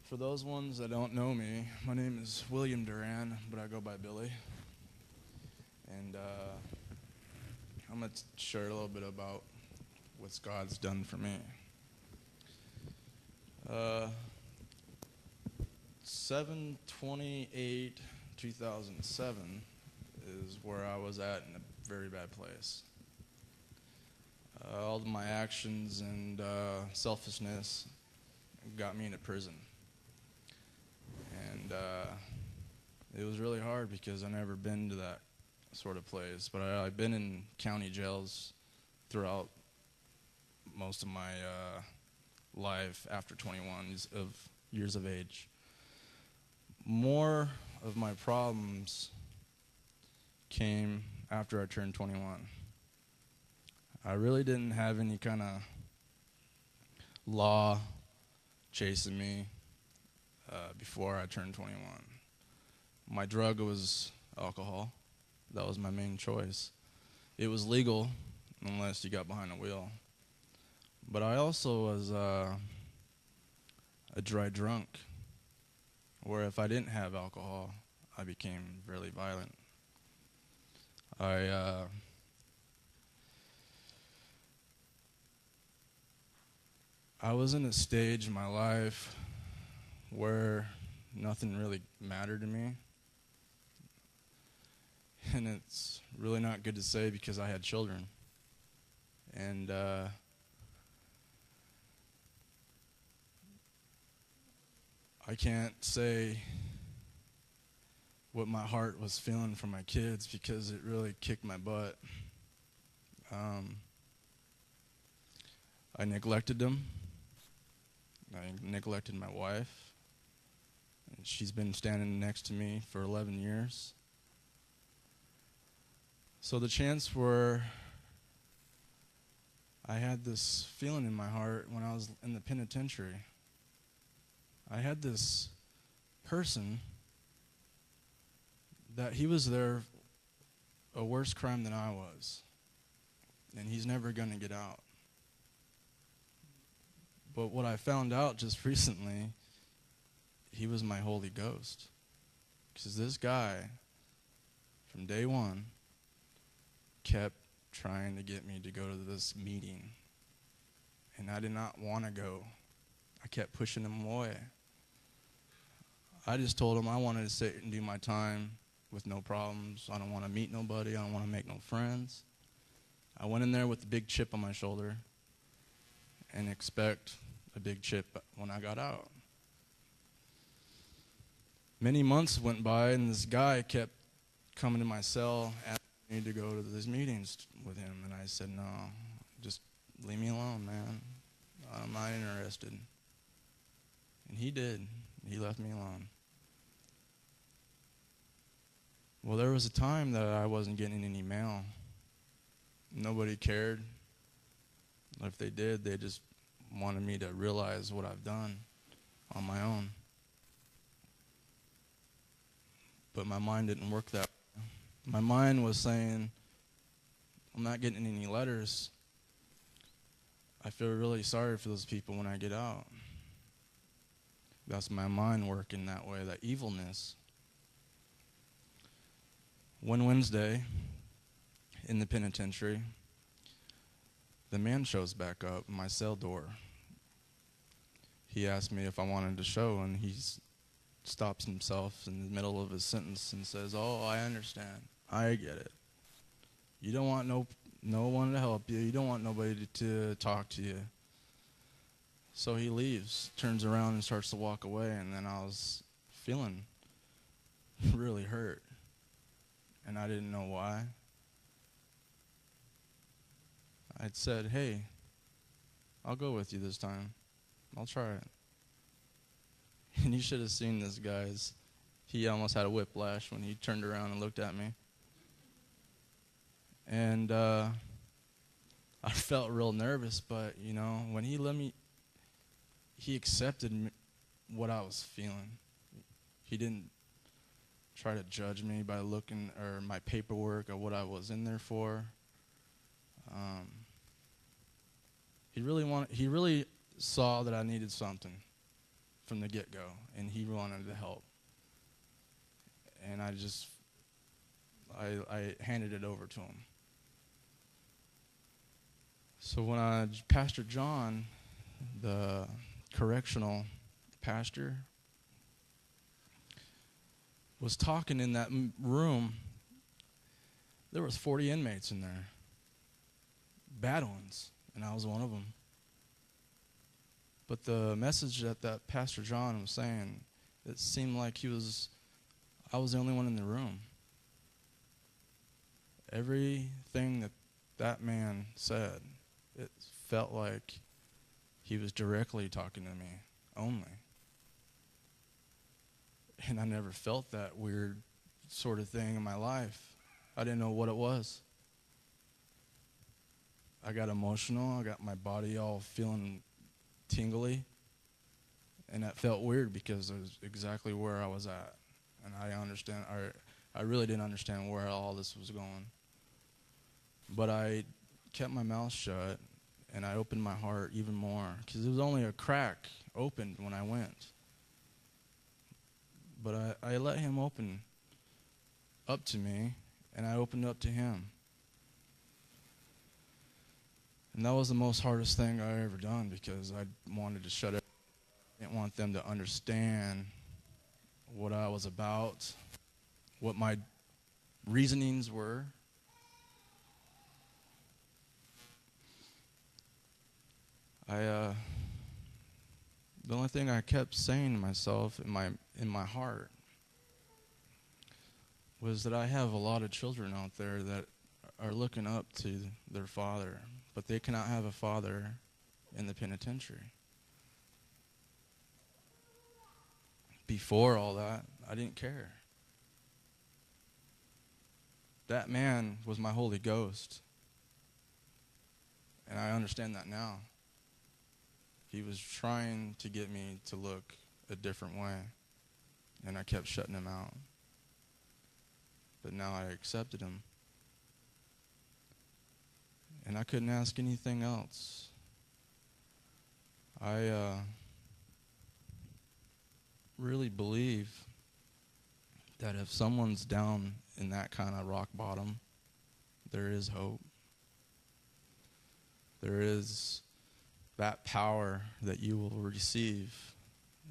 For those ones that don't know me, my name is William Duran, but I go by Billy. And I'm going to share a little bit about what God's done for me. 7/28/2007 is where I was at in a very bad place. All of my actions and selfishness got me into prison. And it was really hard because I've never been to that sort of place. But I've been in county jails throughout most of my life after 21 years of age. More of my problems came after I turned 21. I really didn't have any kind of law chasing me before I turned 21. My drug was alcohol. That was my main choice. It was legal unless you got behind the wheel. But I also was a dry drunk, where if I didn't have alcohol, I became really violent. I was in a stage in my life where nothing really mattered to me. And it's really not good to say because I had children. And I can't say what my heart was feeling for my kids because it really kicked my butt. I neglected them. I neglected my wife. And she's been standing next to me for 11 years. So the chance where I had this feeling in my heart when I was in the penitentiary. I had this person that he was there a worse crime than I was. And he's never going to get out. But what I found out just recently, he was my Holy Ghost. Because this guy, from day one, kept trying to get me to go to this meeting. And I did not want to go. I kept pushing him away. I just told him I wanted to sit and do my time with no problems. I don't want to meet nobody. I don't want to make no friends. I went in there with a big chip on my shoulder and expect a big chip when I got out. Many months went by, and this guy kept coming to my cell asking me to go to these meetings with him. And I said, no, just leave me alone, man. I'm not interested. And he did. He left me alone. Well, there was a time that I wasn't getting any mail. Nobody cared. If they did, they just wanted me to realize what I've done on my own. But my mind didn't work that way. My mind was saying, I'm not getting any letters. I feel really sorry for those people when I get out. That's my mind working that way, that evilness. One Wednesday in the penitentiary, the man shows back up at my cell door. He asked me if I wanted to show, and he stops himself in the middle of his sentence and says, oh, I understand. I get it. You don't want no one to help you. You don't want nobody to talk to you. So he leaves, turns around and starts to walk away, and then I was feeling really hurt. And I didn't know why. I'd said, hey, I'll go with you this time. I'll try it. And you should have seen this guy's. He almost had a whiplash when he turned around and looked at me. And I felt real nervous, but, when he let me, he accepted what I was feeling. He didn't try to judge me by looking or my paperwork or what I was in there for. He really saw that I needed something from the get-go, and he wanted to help. And I handed it over to him. So when Pastor John, the correctional pastor, was talking in that room, there was 40 inmates in there, bad ones, and I was one of them. But the message that Pastor John was saying, it seemed like I was the only one in the room. Everything that man said, it felt like he was directly talking to me only. And I never felt that weird sort of thing in my life. I didn't know what it was. I got emotional. I got my body all feeling tingly. And that felt weird because it was exactly where I was at. And I really didn't understand where all this was going. But I kept my mouth shut, and I opened my heart even more, because it was only a crack opened when I went. But I let him open up to me, and I opened up to him. And that was the most hardest thing I ever done, because I wanted to shut it. I didn't want them to understand what I was about, what my reasonings were. The only thing I kept saying to myself in my heart was that I have a lot of children out there that are looking up to their father, but they cannot have a father in the penitentiary. Before all that, I didn't care. That man was my Holy Ghost, and I understand that now. He was trying to get me to look a different way, and I kept shutting him out. But now I accepted him, and I couldn't ask anything else. I really believe that if someone's down in that kind of rock bottom, there is hope. There is that power that you will receive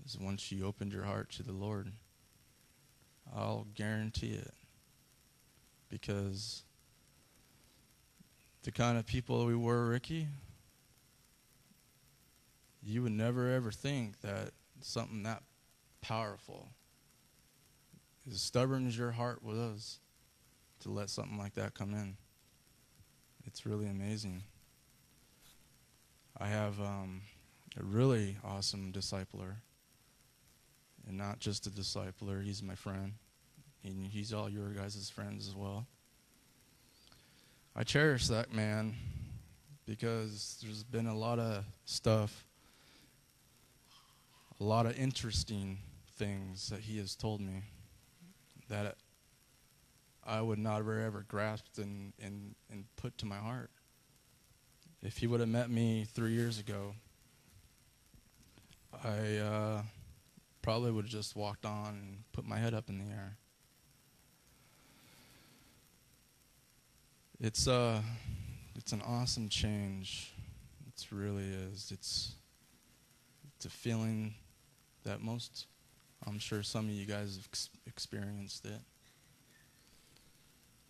is once you opened your heart to the Lord. I'll guarantee it. Because the kind of people we were, Ricky, you would never ever think that something that powerful, as stubborn as your heart was, to let something like that come in. It's really amazing. I have a really awesome discipler, and not just a discipler, he's my friend. He's all your guys' friends as well. I cherish that man because there's been a lot of stuff, a lot of interesting things that he has told me that I would not have ever grasped and put to my heart. If he would have met me 3 years ago, I probably would have just walked on and put my head up in the air. It's an awesome change. It really is. It's a feeling that I'm sure some of you guys have experienced it.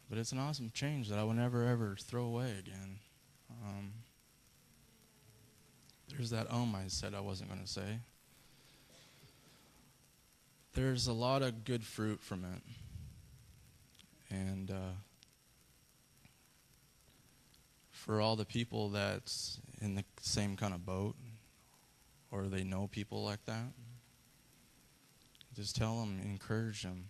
But it's an awesome change that I will never ever throw away again. There's that I said I wasn't going to say. There's a lot of good fruit from it. And for all the people that's in the same kind of boat, or they know people like that, just tell them, encourage them.